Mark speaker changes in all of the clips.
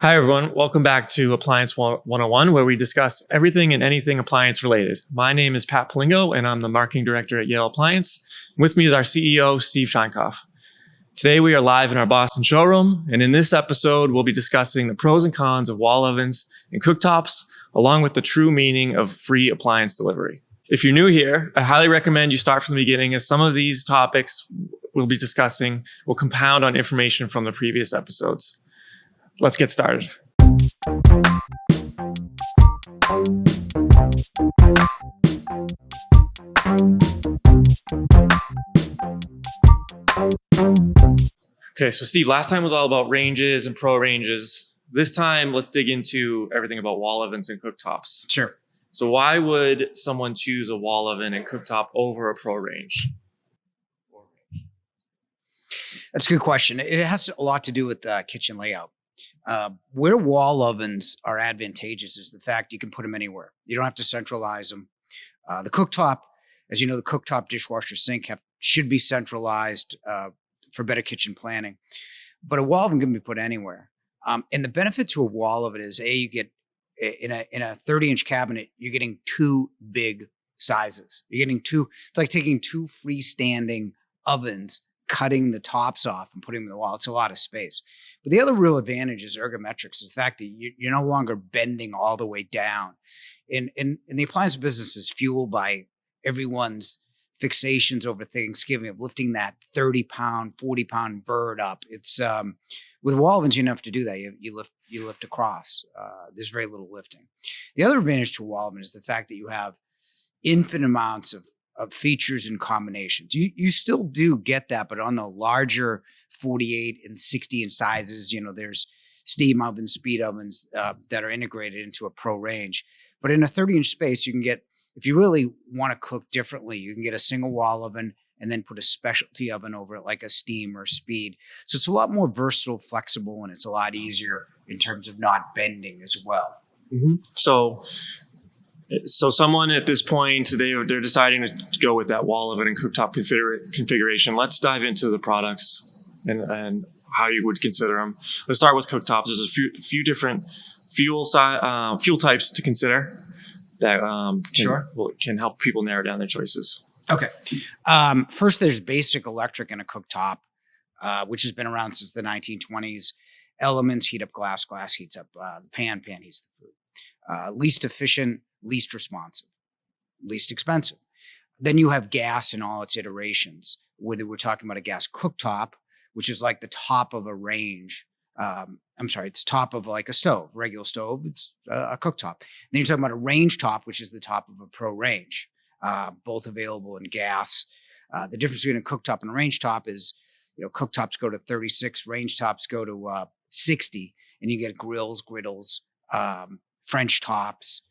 Speaker 1: Hi, everyone. Welcome back to Appliance 101, where we discuss everything and anything appliance related. My name is Pat Palingo, and I'm the marketing director at Yale Appliance. With me is our CEO, Steve Scheinkoff. Today, we are live in our Boston showroom, and in this episode, we'll be discussing the pros and cons of wall ovens and cooktops, along with the true meaning of free appliance delivery. If you're new here, I highly recommend you start from the beginning, as some of these topics we'll be discussing will compound on information from the previous episodes. Let's get started. Okay, so Steve, last time was all about ranges and pro ranges. This time, let's dig into everything about wall ovens and cooktops.
Speaker 2: Sure.
Speaker 1: So why would someone choose a wall oven and cooktop over a pro range?
Speaker 2: That's a good question. It has a lot to do with kitchen layout. Where wall ovens are advantageous is the fact you can put them anywhere. You don't have to centralize them. The cooktop, as you know, the cooktop, dishwasher, sink should be centralized for better kitchen planning. But a wall oven can be put anywhere. And the benefit to a wall oven is, you get in a 30-inch cabinet, you're getting two big sizes. You're getting two. It's like taking two freestanding ovens, cutting the tops off and putting them in the wall. It's a lot of space. But the other real advantage is ergometrics, is the fact that you're no longer bending all the way down. In the appliance business is fueled by everyone's fixations over Thanksgiving of lifting that 30-pound, 40-pound bird up. It's with wall ovens, you don't have to do that. You lift across. There's very little lifting. The other advantage to a wall oven is the fact that you have infinite amounts of features and combinations. You still do get that, but on the larger 48 and 60-inch sizes, there's steam ovens, speed ovens that are integrated into a pro range. But in a 30-inch space, you can get, if you really want to cook differently, you can get a single wall oven and then put a specialty oven over it, like a steam or speed. So it's a lot more versatile, flexible, and it's a lot easier in terms of not bending as well.
Speaker 1: Mm-hmm. So someone at this point, they're deciding to go with that wall oven and cooktop configuration. Let's dive into the products and how you would consider them. Let's start with cooktops. There's a few different fuel types to consider that can help people narrow down their choices.
Speaker 2: Okay. First, there's basic electric in a cooktop, which has been around since the 1920s. Elements heat up glass heats up the pan heats the food. Least efficient, least responsive, least expensive. Then you have gas in all its iterations. Whether we're talking about a gas cooktop, which is like the top of a range. It's top of like a stove, regular stove. It's a cooktop. Then you're talking about a range top, which is the top of a pro range. Both available in gas. The difference between a cooktop and a range top is, cooktops go to 36, range tops go to 60, and you get grills, griddles, French tops.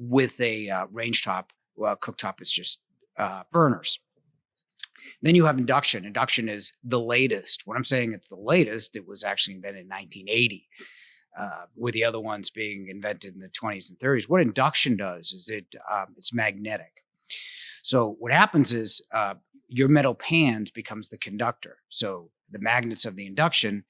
Speaker 2: With a range top, cooktop is just burners. Then you have induction. Induction is the latest. When I'm saying it's the latest, it was actually invented in 1980, with the other ones being invented in the 20s and 30s. What induction does is it's magnetic. So what happens is your metal pan becomes the conductor. So the magnets of the induction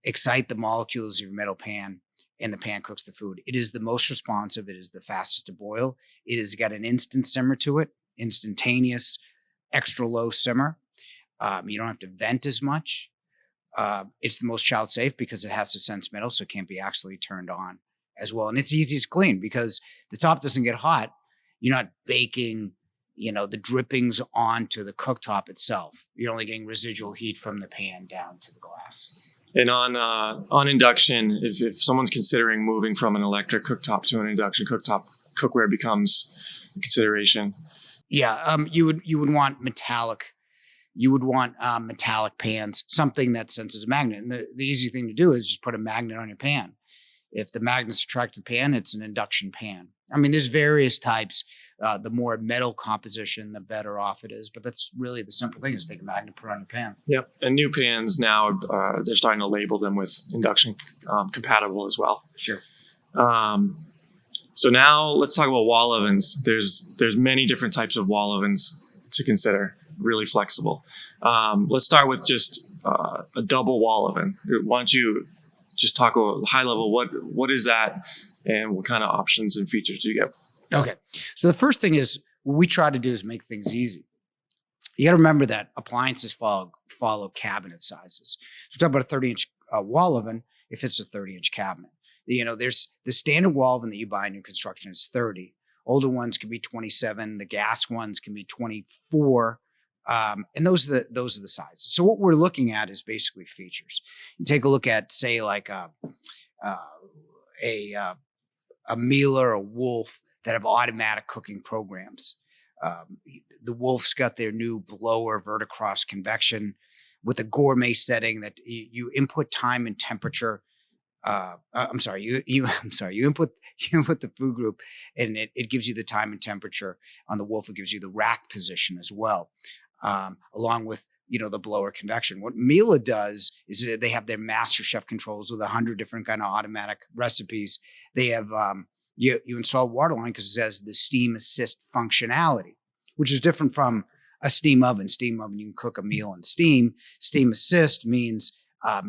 Speaker 2: excite the molecules of your metal pan, and the pan cooks the food. It is the most responsive. It is the fastest to boil. It has got an instant simmer to it, instantaneous, extra low simmer. You don't have to vent as much. It's the most child safe because it has to sense metal, so it can't be actually turned on as well. And it's easy to clean because the top doesn't get hot. You're not baking, the drippings onto the cooktop itself. You're only getting residual heat from the pan down to the glass.
Speaker 1: And on induction, if someone's considering moving from an electric cooktop to an induction cooktop, cookware becomes a consideration.
Speaker 2: Yeah, you would want metallic. You would want metallic pans, something that senses a magnet. And the easy thing to do is just put a magnet on your pan. If the magnets attract the pan, it's an induction pan. There's various types. The more metal composition, the better off it is. But that's really the simple thing, is take a magnet, put it on your pan.
Speaker 1: Yep. And new pans now, they're starting to label them with induction compatible as well.
Speaker 2: Sure.
Speaker 1: So now let's talk about wall ovens. There's many different types of wall ovens to consider, really flexible. Let's start with just a double wall oven. Why don't you just talk a high level. What is that, and what kind of options and features do you get?
Speaker 2: Okay. So the first thing is what we try to do is make things easy. You got to remember that appliances follow cabinet sizes. So talk about a 30-inch wall oven if it's a 30-inch cabinet. There's the standard wall oven that you buy in new construction is 30. Older ones can be 27. The gas ones can be 24. And those are the sizes. So what we're looking at is basically features. You take a look at, say, like a Miele or a Wolf that have automatic cooking programs. The Wolf's got their new blower verticross convection with a gourmet setting that you input time and temperature. You input the food group, and it gives you the time and temperature. On the Wolf, it gives you the rack position as well, along with the blower convection. What Miele does is that they have their master chef controls with 100 different kind of automatic recipes. They have you install water line because it has the steam assist functionality, which is different from a steam oven. Steam oven, you can cook a meal in steam. Steam assist means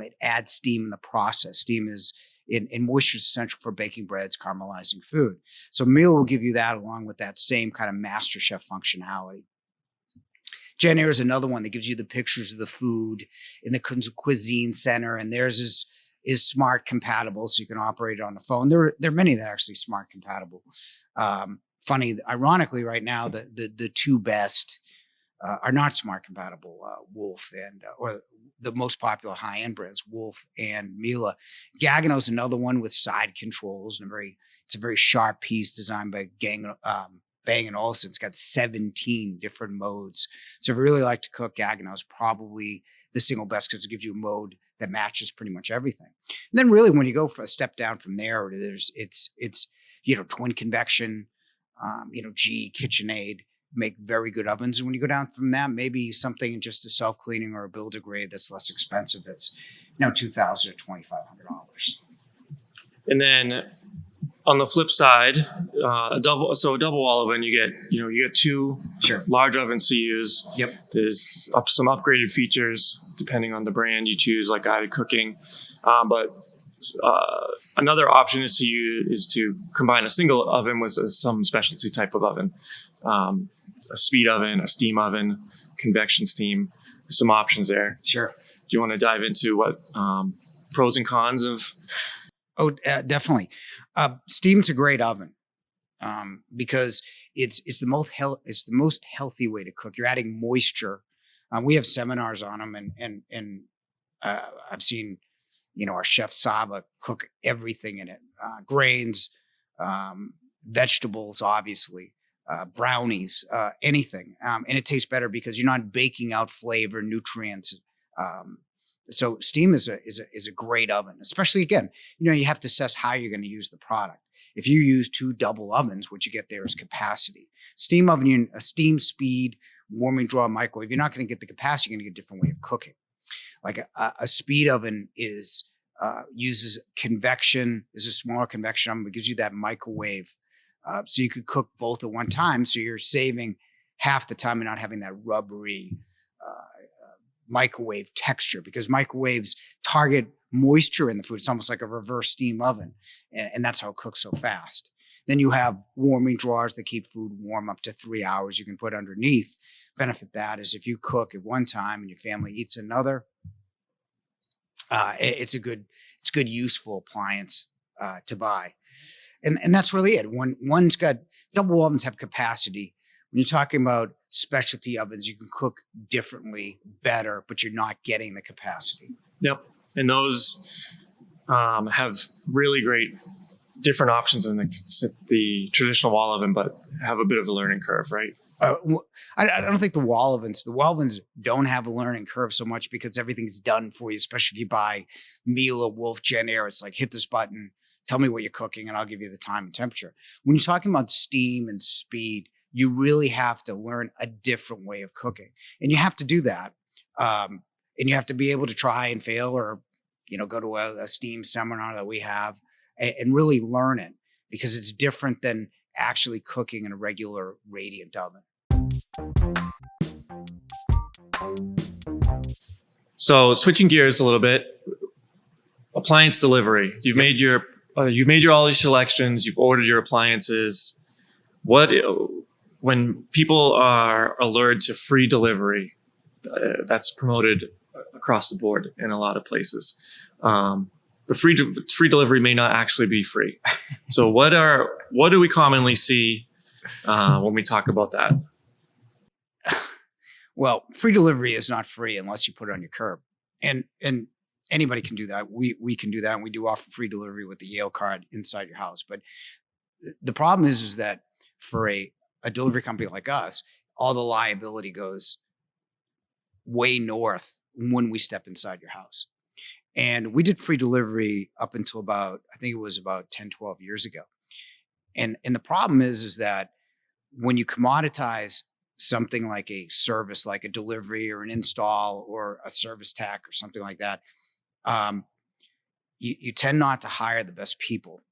Speaker 2: it adds steam in the process. Steam is in moisture is essential for baking breads, caramelizing food. So Miele will give you that along with that same kind of master chef functionality. JennAir is another one that gives you the pictures of the food in the cuisine center, and theirs is smart compatible, so you can operate it on the phone. There are many that are actually smart compatible. Ironically, right now the two best are not smart compatible. Wolf and or the most popular high end brands, Wolf and Miele. Gaggenau's another one with side controls, and it's a very sharp piece designed by Bang & Olufsen. It's got 17 different modes. So if you really like to cook, Gaggenau's probably the single best because it gives you a mode that matches pretty much everything. And then really when you go for a step down from there, it's twin convection, GE, KitchenAid make very good ovens. And when you go down from that, maybe something just a self-cleaning or a builder grade that's less expensive, that's $2,000 or $2,500.
Speaker 1: And then on the flip side, a double wall oven, you get two large ovens to use.
Speaker 2: Yep.
Speaker 1: There's some upgraded features depending on the brand you choose, like guided cooking. But another option is to combine a single oven with some specialty type of oven, a speed oven, a steam oven, convection steam. There's some options there.
Speaker 2: Sure.
Speaker 1: Do you want to dive into what pros and cons of?
Speaker 2: Oh, definitely. Steam's a great oven because it's the most healthy way to cook. You're adding moisture. We have seminars on them, and I've seen our chef Saba cook everything in it: grains, vegetables, obviously, brownies, anything, and it tastes better because you're not baking out flavor, nutrients. So steam is a great oven, especially again, you have to assess how you're going to use the product. If you use two double ovens, what you get there is capacity. Steam oven, a steam speed, warming draw, microwave, you're not going to get the capacity, you're going to get a different way of cooking. Like a speed oven uses convection, is a smaller convection oven, but gives you that microwave. So you could cook both at one time. So you're saving half the time and not having that rubbery microwave texture, because microwaves target moisture in the food. It's almost like a reverse steam oven, and that's how it cooks so fast. Then you have warming drawers that keep food warm up to 3 hours. You can put underneath. Benefit that is if you cook at one time and your family eats another, it's a good useful appliance to buy, and that's really it. One's got double ovens have capacity. When you're talking about specialty ovens, you can cook differently, better, but you're not getting the capacity.
Speaker 1: Yep. And those have really great different options in the traditional wall oven, but have a bit of a learning curve, right?
Speaker 2: I don't think the wall ovens don't have a learning curve so much because everything's done for you, especially if you buy Miele, Wolf, JennAir. It's like, hit this button, tell me what you're cooking, and I'll give you the time and temperature. When you're talking about steam and speed, you really have to learn a different way of cooking. And you have to do that. And you have to be able to try and fail or, go to a steam seminar that we have and really learn it, because it's different than actually cooking in a regular radiant oven. So
Speaker 1: switching gears a little bit, appliance delivery. You've made your all these selections. You've ordered your appliances. When people are allured to free delivery, that's promoted across the board in a lot of places. The free delivery may not actually be free. So what do we commonly see when we talk about that?
Speaker 2: Well, free delivery is not free unless you put it on your curb, and anybody can do that. We can do that, and we do offer free delivery with the Yale card inside your house. But the problem is that for a delivery company like us, all the liability goes way north when we step inside your house. And we did free delivery up until I think it was about 10, 12 years ago. And the problem is that when you commoditize something like a service, like a delivery or an install or a service tech or something like that, you tend not to hire the best people.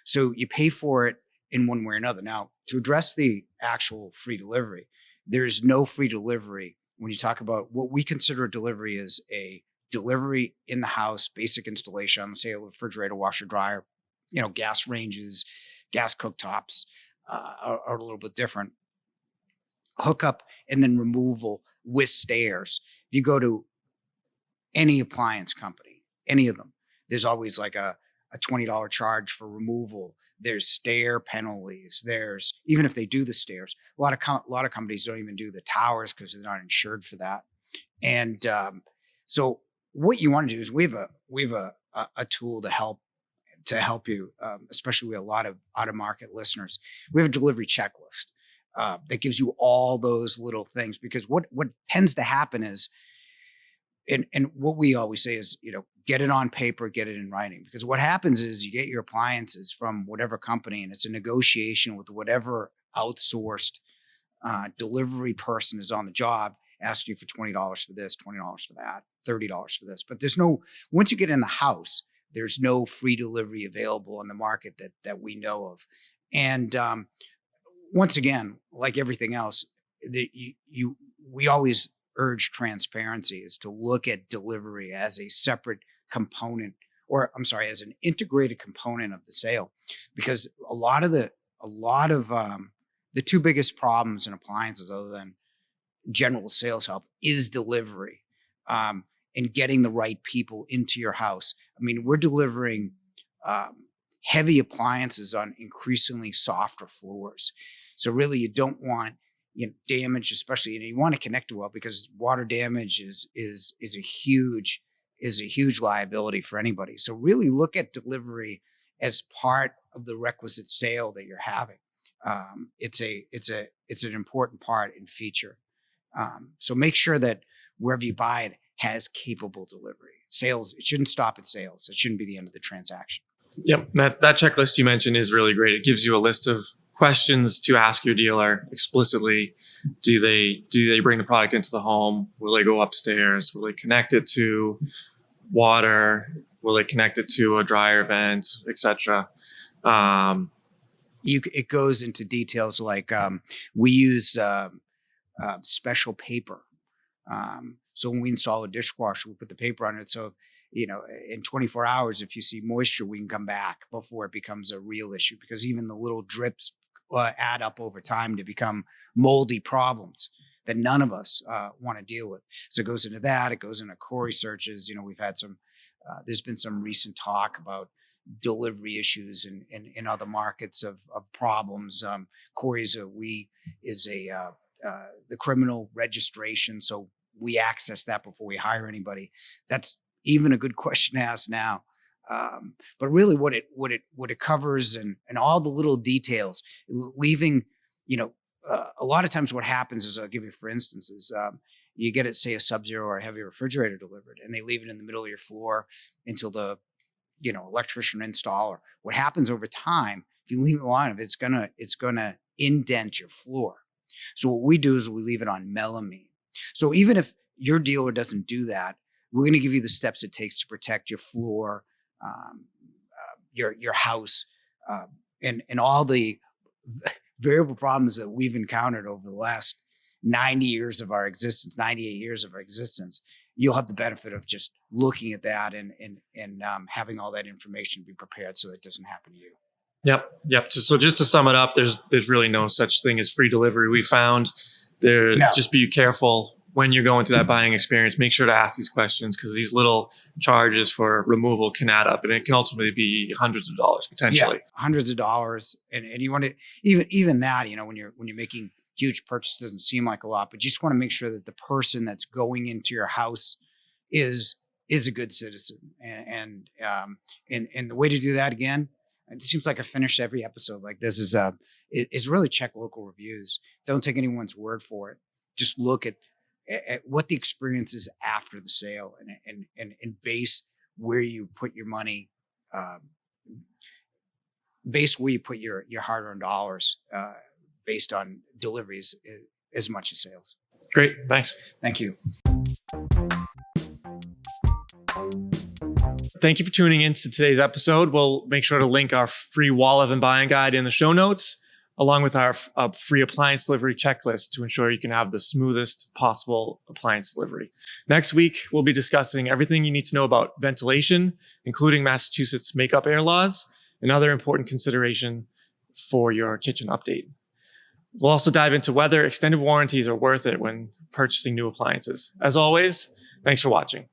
Speaker 2: So you pay for it in one way or another. Now, to address the actual free delivery, there's no free delivery. When you talk about what we consider a delivery is a delivery in the house, basic installation, say a refrigerator, washer, dryer, gas ranges, gas cooktops are a little bit different. Hookup and then removal with stairs. If you go to any appliance company, any of them, there's always like a $20 charge for removal. There's stair penalties. There's, even if they do the stairs, a lot of companies don't even do the towers because they're not insured for that. And so what you want to do is we have a tool to help you, especially with a lot of out-of-market listeners. We have a delivery checklist that gives you all those little things, because what tends to happen is, and what we always say is, get it on paper, get it in writing, because what happens is you get your appliances from whatever company, and it's a negotiation with whatever outsourced delivery person is on the job, asking you for $20 for this, $20 for that, $30 for this. But once you get in the house, there's no free delivery available in the market that we know of. And once again, like everything else, we always urge transparency, is to look at delivery as a separate component, as an integrated component of the sale, because a lot of the two biggest problems in appliances, other than general sales help, is delivery and getting the right people into your house. I mean, we're delivering heavy appliances on increasingly softer floors. So really, you don't want damage, especially, you want to connect it well, because water damage is a huge liability for anybody. So really look at delivery as part of the requisite sale that you're having. It's an important part and feature. So make sure that wherever you buy it has capable delivery. Sales, it shouldn't stop at sales. It shouldn't be the end of the transaction.
Speaker 1: Yep. That checklist you mentioned is really great. It gives you a list of questions to ask your dealer explicitly. Do they bring the product into the home? Will they go upstairs? Will they connect it to water? Will they connect it to a dryer vent, etc.?
Speaker 2: It goes into details like we use special paper. So when we install a dishwasher, we put the paper on it. So, in 24 hours, if you see moisture, we can come back before it becomes a real issue, because even the little drips add up over time to become moldy problems that none of us want to deal with. So it goes into that. It goes into query searches. We've had there's been some recent talk about delivery issues in other markets of problems. Queries is the criminal registration. So we access that before we hire anybody. That's even a good question to ask now. But really what it covers and all the little details, leaving, a lot of times what happens is, I'll give you for instance, is you get it, say a Sub-Zero or a heavy refrigerator delivered, and they leave it in the middle of your floor until the electrician installer. What happens over time, if you leave it on, it's gonna indent your floor. So what we do is we leave it on melamine. So even if your dealer doesn't do that, we're going to give you the steps it takes to protect your floor, your house, and all the variable problems that we've encountered over the last 98 years of our existence. You'll have the benefit of just looking at that and having all that information be prepared so that it doesn't happen to you.
Speaker 1: Yep. So just to sum it up, there's really no such thing as free delivery. We found there.
Speaker 2: No.
Speaker 1: Just be careful when you're going through that buying experience. Make sure to ask these questions, because these little charges for removal can add up, and it can ultimately be hundreds of dollars potentially.
Speaker 2: Yeah, hundreds of dollars, and you want to even that, when you're making huge purchases, doesn't seem like a lot, but you just want to make sure that the person that's going into your house is a good citizen, and the way to do that, again, it seems like I finish every episode like this, is really check local reviews. Don't take anyone's word for it. Just look at what the experience is after the sale, and base where you put your money, base where you put your hard-earned dollars, based on deliveries as much as sales.
Speaker 1: Great. Thanks.
Speaker 2: Thank you.
Speaker 1: Thank you for tuning in to today's episode. We'll make sure to link our free wall oven buying guide in the show notes, along with our free appliance delivery checklist to ensure you can have the smoothest possible appliance delivery. Next week, we'll be discussing everything you need to know about ventilation, including Massachusetts makeup air laws, and other important consideration for your kitchen update. We'll also dive into whether extended warranties are worth it when purchasing new appliances. As always, thanks for watching.